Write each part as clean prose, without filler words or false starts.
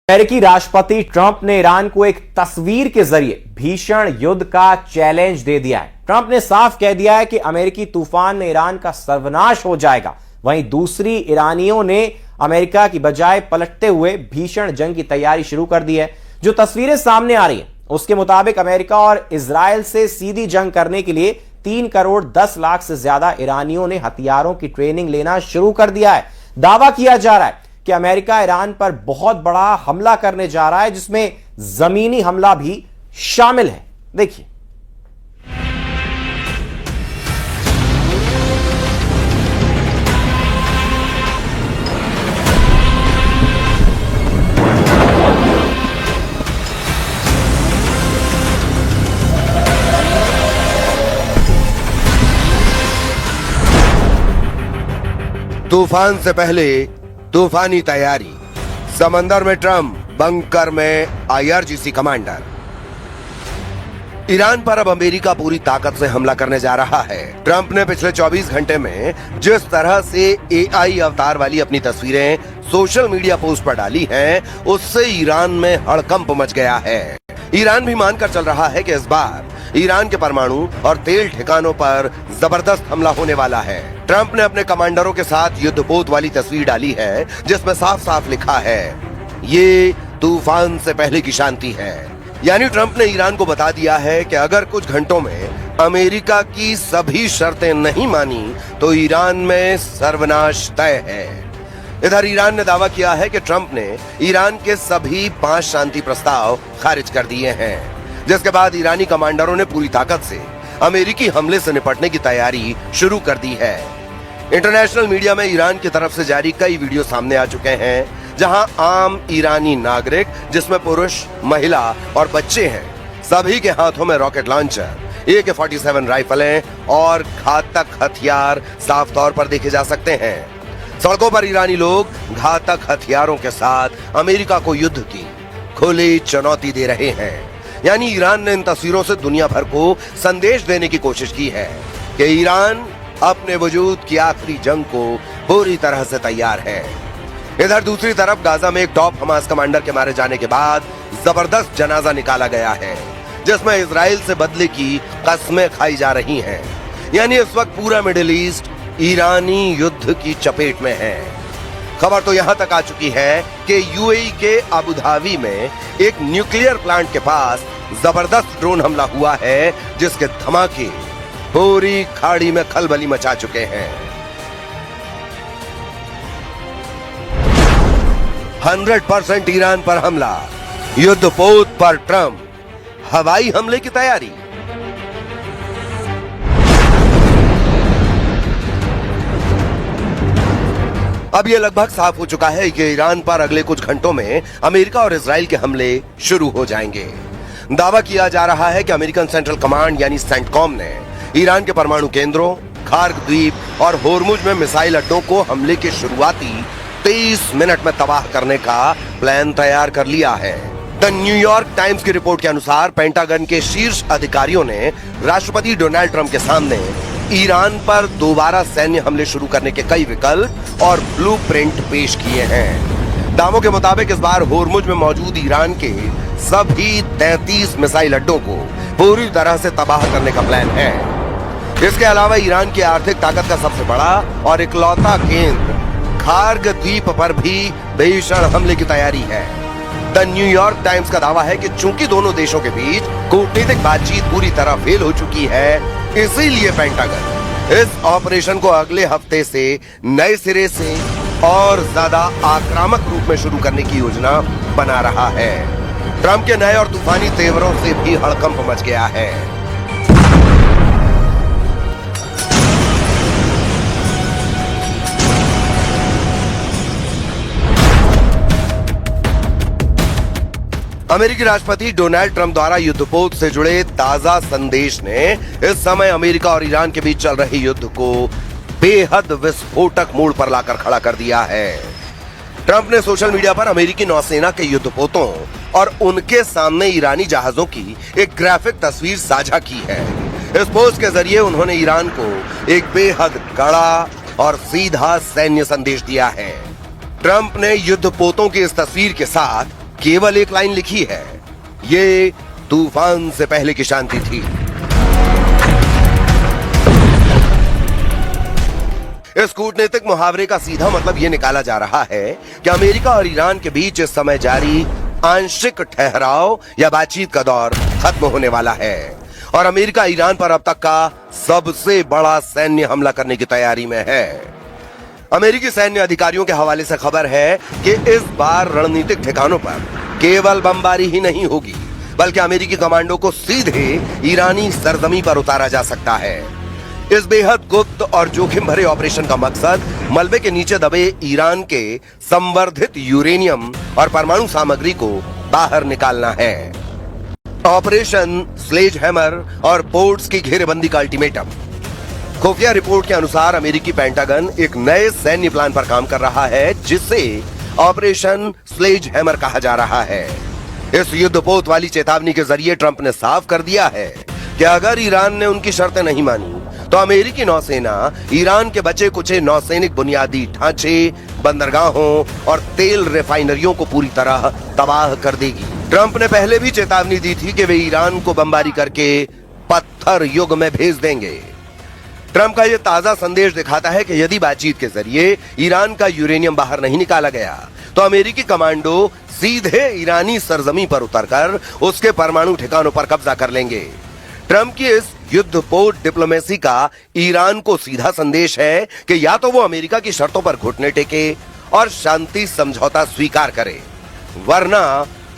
अमेरिकी राष्ट्रपति ट्रंप ने ईरान को एक तस्वीर के जरिए भीषण युद्ध का चैलेंज दे दिया है। ट्रंप ने साफ कह दिया है कि अमेरिकी तूफान में ईरान का सर्वनाश हो जाएगा। वहीं दूसरी ईरानियों ने अमेरिका की बजाय पलटते हुए भीषण जंग की तैयारी शुरू कर दी है। जो तस्वीरें सामने आ रही हैं उसके मुताबिक अमेरिका और इजराइल से सीधी जंग करने के लिए 3 करोड़ 10 लाख से ज्यादा ईरानियों ने हथियारों की ट्रेनिंग लेना शुरू कर दिया है। दावा किया जा रहा है कि अमेरिका ईरान पर बहुत बड़ा हमला करने जा रहा है, जिसमें जमीनी हमला भी शामिल है। देखिए, तूफान से पहले तूफानी तैयारी, समंदर में ट्रंप, बंकर में आईआरजीसी कमांडर। ईरान पर अब अमेरिका पूरी ताकत से हमला करने जा रहा है। ट्रंप ने पिछले 24 घंटे में जिस तरह से एआई अवतार वाली अपनी तस्वीरें सोशल मीडिया पोस्ट पर डाली हैं, उससे ईरान में हड़कंप मच गया है। ईरान भी मानकर चल रहा है कि इस बार ईरान के परमाणु और तेल ठिकानों पर जबरदस्त हमला होने वाला है। ट्रंप ने अपने कमांडरों के साथ युद्धपोत वाली तस्वीर डाली है, जिसमें साफ साफ लिखा है, ये तूफान से पहले की शांति है। यानी ट्रंप ने ईरान को बता दिया है कि अगर कुछ घंटों में अमेरिका की सभी शर्तें नहीं मानी तो ईरान में सर्वनाश तय है। इधर ईरान ने दावा किया है कि ट्रंप ने ईरान के सभी 5 शांति प्रस्ताव खारिज कर दिए हैं, जिसके बाद ईरानी कमांडरों ने पूरी ताकत से अमेरिकी हमले से निपटने की तैयारी शुरू कर दी है। इंटरनेशनल मीडिया में ईरान की तरफ से जारी कई वीडियो सामने आ चुके हैं, जहां आम ईरानी नागरिक, जिसमें पुरुष, महिला और बच्चे हैं, सभी के हाथों में रॉकेट लॉन्चर, AK-47 राइफलें और घातक हथियार साफ तौर पर देखे जा सकते हैं। सड़कों पर ईरानी लोग घातक हथियारों के साथ अमेरिका को युद्ध की खुली चुनौती दे रहे हैं। यानी ईरान ने इन तस्वीरों से दुनिया भर को संदेश देने की कोशिश की है कि ईरान अपने वजूद की आखिरी जंग को पूरी तरह से तैयार है। इधर दूसरी तरफ गाजा में एक टॉप हमास कमांडर के मारे जाने के बाद जबरदस्त जनाजा निकाला गया है, जिसमें इजराइल से बदले की कस्में खाई जा रही हैं। यानी इस वक्त पूरा मिडिल ईस्ट ईरानी युद्ध की चपेट में है। खबर तो यहां तक आ चुकी है कि यूएई के अबू धाबी में एक न्यूक्लियर प्लांट के पास जबरदस्त ड्रोन हमला हुआ है, जिसके धमाके पूरी खाड़ी में खलबली मचा चुके हैं। 100% ईरान पर हमला, युद्धपोत पर ट्रंप, हवाई हमले की तैयारी। अब यह लगभग साफ हो चुका है कि ईरान पर अगले कुछ घंटों में अमेरिका और इजराइल के हमले शुरू हो जाएंगे। दावा किया जा रहा है कि अमेरिकन सेंट्रल कमांड यानी सेंटकॉम ने ईरान के परमाणु केंद्रों, खार्ग द्वीप और होर्मुज में मिसाइल अड्डों को हमले के शुरुआती 23 मिनट में तबाह करने का प्लान तैयार कर लिया है। द न्यूयॉर्क टाइम्स की रिपोर्ट के अनुसार पेंटागन के शीर्ष अधिकारियों ने राष्ट्रपति डोनाल्ड ट्रंप के सामने ईरान पर दोबारा सैन्य हमले शुरू करने के कई विकल्प और ब्लूप्रिंट पेश किए हैं। दावों के मुताबिक इस बार होर्मुज में मौजूद ईरान के सभी 33 मिसाइल अड्डों को पूरी तरह से तबाह करने का प्लान है। इसके अलावा ईरान की आर्थिक ताकत का सबसे बड़ा और इकलौता केंद्र खार्ग द्वीप पर भी भीषण हमले की तैयारी है। द न्यूयॉर्क टाइम्स का दावा है कि चूंकि दोनों देशों के बीच कूटनीतिक बातचीत पूरी तरह फेल हो चुकी है, इसीलिए पेंटागन इस ऑपरेशन को अगले हफ्ते से नए सिरे से और ज्यादा आक्रामक रूप में शुरू करने की योजना बना रहा है। ट्रंप के नए और तूफानी तेवरों से भी हड़कंप मच गया है। अमेरिकी राष्ट्रपति डोनाल्ड ट्रंप द्वारा युद्धपोत से जुड़े ताजा संदेश ने इस समय अमेरिका और ईरान के बीच चल रहे युद्ध को बेहद विस्फोटक मोड़ पर लाकर खड़ा कर दिया है। ट्रंप ने सोशल मीडिया पर अमेरिकी नौसेना के युद्धपोतों और उनके सामने ईरानी जहाजों की एक ग्राफिक तस्वीर साझा की है। इस पोस्ट के जरिए उन्होंने ईरान को एक बेहद कड़ा और सीधा सैन्य संदेश दिया है। ट्रंप ने युद्धपोतों की इस तस्वीर के साथ केवल एक लाइन लिखी है, ये तूफान से पहले की शांति थी। इस कूटनीतिक मुहावरे का सीधा मतलब यह निकाला जा रहा है कि अमेरिका और ईरान के बीच इस समय जारी आंशिक ठहराव या बातचीत का दौर खत्म होने वाला है और अमेरिका ईरान पर अब तक का सबसे बड़ा सैन्य हमला करने की तैयारी में है। अमेरिकी सैन्य अधिकारियों के हवाले से खबर है कि इस बार रणनीतिक ठिकानों पर केवल बमबारी ही नहीं होगी, बल्कि अमेरिकी कमांडो को सीधे ईरानी सरजमी पर उतारा जा सकता है। इस बेहद गुप्त और जोखिम भरे ऑपरेशन का मकसद मलबे के नीचे दबे ईरान के संवर्धित यूरेनियम और परमाणु सामग्री को बाहर निकालना है। ऑपरेशन स्लेज हैमर और पोर्ट्स की घेरेबंदी का अल्टीमेटम। खुफिया रिपोर्ट के अनुसार अमेरिकी पेंटागन एक नए सैन्य प्लान पर काम कर रहा है, जिसे ऑपरेशन स्लेज हैमर कहा जा रहा है। इस युद्धपोत वाली चेतावनी के जरिए ट्रंप ने साफ कर दिया है कि अगर ईरान ने उनकी शर्तें नहीं मानी तो अमेरिकी नौसेना ईरान के बचे कुचे नौसैनिक बुनियादी ढांचे, बंदरगाहों और तेल रिफाइनरियों को पूरी तरह तबाह कर देगी। ट्रंप ने पहले भी चेतावनी दी थी कि वे ईरान को बमबारी करके पत्थर युग में भेज देंगे। ट्रंप का यह ताजा संदेश दिखाता है कि यदि बातचीत के जरिए ईरान का यूरेनियम बाहर नहीं निकाला गया तो अमेरिकी कमांडो सीधे ईरानी सरजमी पर उतरकर उसके परमाणु ठिकानों पर कब्जा कर लेंगे। ट्रंप की इस युद्धपोत डिप्लोमेसी का ईरान को सीधा संदेश है कि या तो वो अमेरिका की शर्तों पर घुटने टेके और शांति समझौता स्वीकार करे, वरना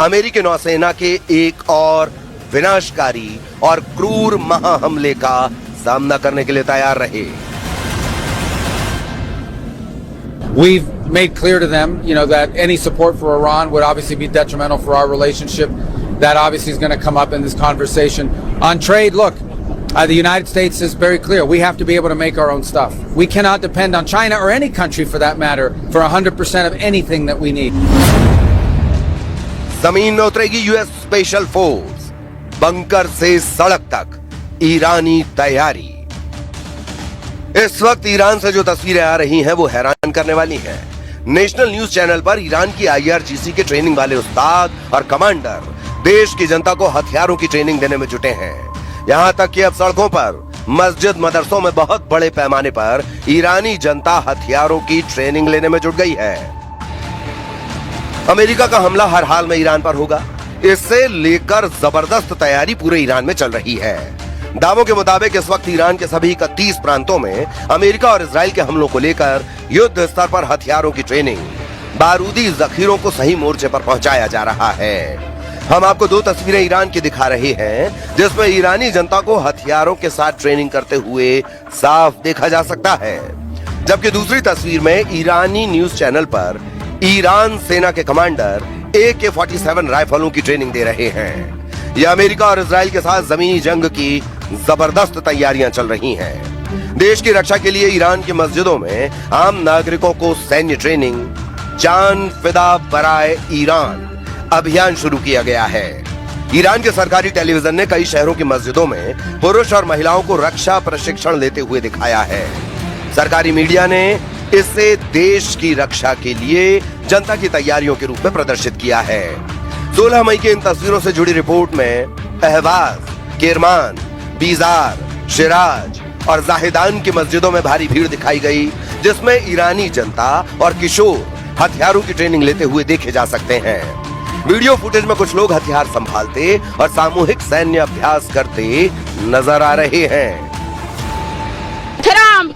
अमेरिकी नौसेना के एक और विनाशकारी और क्रूर महाहमले का सामना करने के लिए तैयार रहे। We've made clear to them, that any support for Iran would obviously be detrimental for our relationship. That obviously is going to come up in this conversation. On trade, look, the United States is very clear. We have to be able to make our own stuff. We cannot depend on China or any country for that matter for 100% of anything that we need. जमीन में उतरेगी US special force, bunker से सड़क तक ईरानी तैयारी। इस वक्त Iran से जो तस्वीरें आ रही हैं वो हैरान करने वाली हैं। नेशनल न्यूज चैनल पर ईरान की IRGC के ट्रेनिंग वाले उस्ताद और कमांडर देश की जनता को हथियारों की ट्रेनिंग देने में जुटे हैं। यहां तक कि अब सड़कों पर, मस्जिद, मदरसों में बहुत बड़े पैमाने पर ईरानी जनता हथियारों की ट्रेनिंग लेने में जुट गई है। अमेरिका का हमला हर हाल में ईरान पर होगा, इससे लेकर जबरदस्त तैयारी पूरे ईरान में चल रही है। दावों के मुताबिक इस वक्त ईरान के सभी 31 प्रांतों में अमेरिका और इजराइल के हमलों को लेकर युद्ध स्तर पर हथियारों की ट्रेनिंग, बारूदी जखीरों को सही मोर्चे पर पहुंचाया जा रहा है। हम आपको 2 तस्वीरें ईरान की दिखा रहे हैं, जिसमें ईरानी जनता को हथियारों के साथ ट्रेनिंग करते हुए साफ देखा जा सकता है, जबकि दूसरी तस्वीर में ईरानी न्यूज चैनल पर ईरान सेना के कमांडर AK-47 राइफलों की ट्रेनिंग दे रहे हैं। यह अमेरिका और इजराइल के साथ जमीनी जंग की जबरदस्त तैयारियां चल रही हैं। देश की रक्षा के लिए ईरान की मस्जिदों में आम नागरिकों को सैन्य ट्रेनिंग, जान फिदा बराए ईरान अभियान शुरू किया गया है। ईरान के सरकारी टेलीविजन ने कई शहरों की मस्जिदों में पुरुष और महिलाओं को रक्षा प्रशिक्षण लेते हुए दिखाया है। सरकारी मीडिया ने इसे देश की रक्षा के लिए जनता की तैयारियों के रूप में प्रदर्शित किया है। 16 मई की इन तस्वीरों से जुड़ी रिपोर्ट में अहवाज, किरमान, बीजार, शिराज और जाहिदान की मस्जिदों में भारी भीड़ दिखाई गई, जिसमें ईरानी जनता और किशोर हथियारों की ट्रेनिंग लेते हुए देखे जा सकते हैं। वीडियो फुटेज में कुछ लोग हथियार संभालते और सामूहिक सैन्य अभ्यास करते नजर आ रहे हैं। ट्रम्प,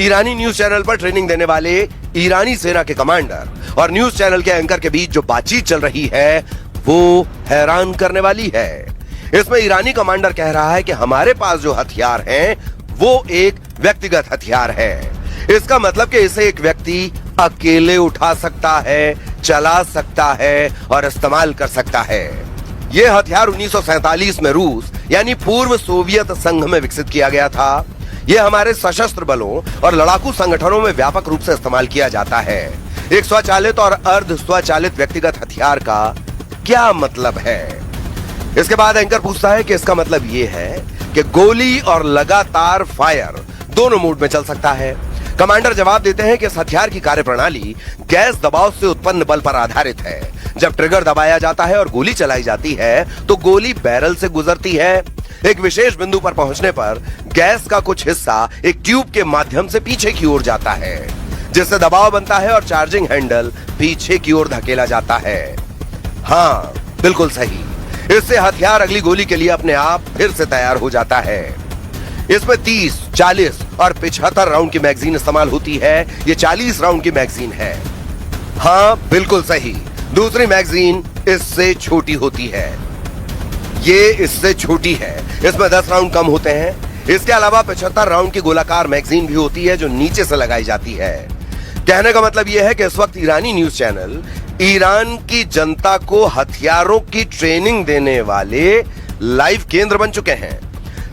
ईरानी न्यूज चैनल पर ट्रेनिंग देने वाले ईरानी सेना के कमांडर और न्यूज चैनल के एंकर के बीच जो बातचीत चल रही है वो हैरान करने वाली है। इसमें ईरानी कमांडर कह रहा है कि हमारे पास जो हथियार हैं वो एक व्यक्तिगत हथियार है। इसका मतलब कि इसे एक व्यक्ति अकेले उठा सकता है, चला सकता है और इस्तेमाल कर सकता है। यह हथियार 1947 में रूस यानी पूर्व सोवियत संघ में विकसित किया गया था। यह हमारे सशस्त्र बलों और लड़ाकू संगठनों में व्यापक रूप से इस्तेमाल किया जाता है। एक स्वचालित और अर्ध स्वचालित व्यक्तिगत हथियार का क्या मतलब है? इसके बाद एंकर पूछता है कि इसका मतलब यह है कि गोली और लगातार फायर दोनों मोड में चल सकता है। कमांडर जवाब देते हैं कि इस हथियार की कार्यप्रणाली गैस दबाव से उत्पन्न बल पर आधारित है। जब ट्रिगर दबाया जाता है और गोली चलाई जाती है तो गोली बैरल से गुजरती है। एक विशेष बिंदु पर पहुंचने पर गैस का कुछ हिस्सा एक ट्यूब के माध्यम से पीछे की ओर जाता है, जिससे दबाव बनता है और चार्जिंग हैंडल पीछे की ओर धकेला जाता है। हाँ, बिल्कुल सही। इससे हथियार अगली गोली के लिए अपने आप फिर से तैयार हो जाता है। इसमें 30, 40 और 75 राउंड की मैगजीन इस्तेमाल होती है। ये 40 राउंड की मैगजीन है। हाँ, बिल्कुल सही। दूसरी मैगजीन इससे छोटी होती है। ये इससे छोटी है। इसमें 10 राउंड कम होते हैं। इसके अलावा 75 राउंड की गोलाकार मैगजीन भी होती है जो नीचे से लगाई जाती है। कहने का मतलब यह है कि इस वक्त ईरानी न्यूज चैनल ईरान की जनता को हथियारों की ट्रेनिंग देने वाले लाइव केंद्र बन चुके हैं।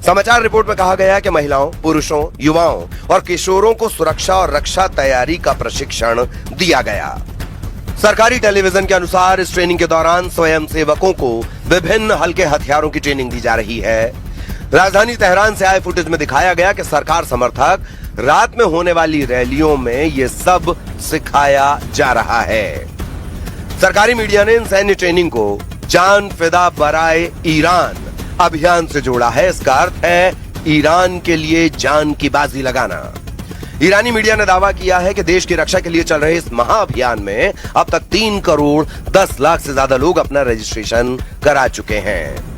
समाचार रिपोर्ट में कहा गया है कि महिलाओं, पुरुषों, युवाओं और किशोरों को सुरक्षा और रक्षा तैयारी का प्रशिक्षण दिया गया। सरकारी टेलीविजन के अनुसार इस ट्रेनिंग के दौरान स्वयंसेवकों को विभिन्न हल्के हथियारों की ट्रेनिंग दी जा रही है। राजधानी तेहरान से आए फुटेज में दिखाया गया कि सरकार समर्थक रात में होने वाली रैलियों में ये सब सिखाया जा रहा है। सरकारी मीडिया ने इन सैन्य ट्रेनिंग को जान फिदा बराए ईरान अभियान से जोड़ा है। इसका अर्थ है ईरान के लिए जान की बाजी लगाना। ईरानी मीडिया ने दावा किया है कि देश की रक्षा के लिए चल रहे इस महाअभियान में अब तक 3 करोड़ 10 लाख से ज्यादा लोग अपना रजिस्ट्रेशन करा चुके हैं।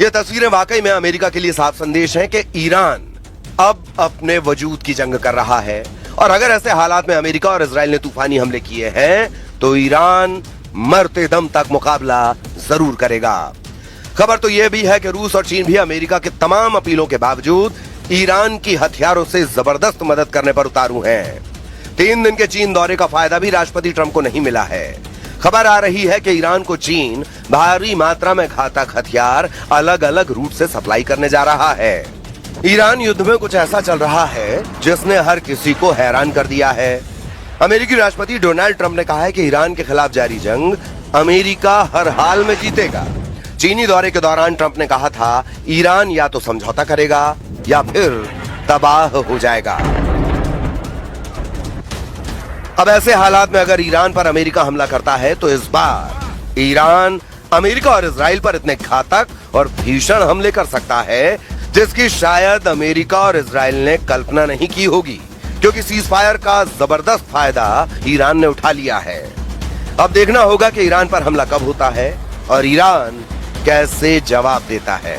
ये तस्वीरें वाकई में अमेरिका के लिए साफ संदेश हैं कि ईरान अब अपने वजूद की जंग कर रहा है और अगर ऐसे हालात में अमेरिका और इजराइल ने तूफानी हमले किए हैं तो ईरान मरते दम तक मुकाबला जरूर करेगा। खबर तो यह भी है कि रूस और चीन भी अमेरिका के तमाम अपीलों के बावजूद ईरान की हथियारों से जबरदस्त मदद करने पर उतारू हैं। 3 दिन के चीन दौरे का फायदा भी राष्ट्रपति ट्रंप को नहीं मिला है। खबर आ रही है कि ईरान को चीन भारी मात्रा में घातक हथियार अलग अलग रूट से सप्लाई करने जा रहा है। ईरान युद्ध में कुछ ऐसा चल रहा है जिसने हर किसी को हैरान कर दिया है। अमेरिकी राष्ट्रपति डोनाल्ड ट्रंप ने कहा है कि ईरान के खिलाफ जारी जंग अमेरिका हर हाल में जीतेगा। चीनी दौरे के दौरान ट्रंप ने कहा था ईरान या तो समझौता करेगा या फिर तबाह हो जाएगा। अब ऐसे हालात में अगर ईरान पर अमेरिका हमला करता है तो इस बार ईरान अमेरिका और इजराइल पर इतने घातक और भीषण हमले कर सकता है जिसकी शायद अमेरिका और इजराइल ने कल्पना नहीं की होगी, क्योंकि सीज फायर का जबरदस्त फायदा ईरान ने उठा लिया है। अब देखना होगा कि ईरान पर हमला कब होता है और ईरान कैसे जवाब देता है।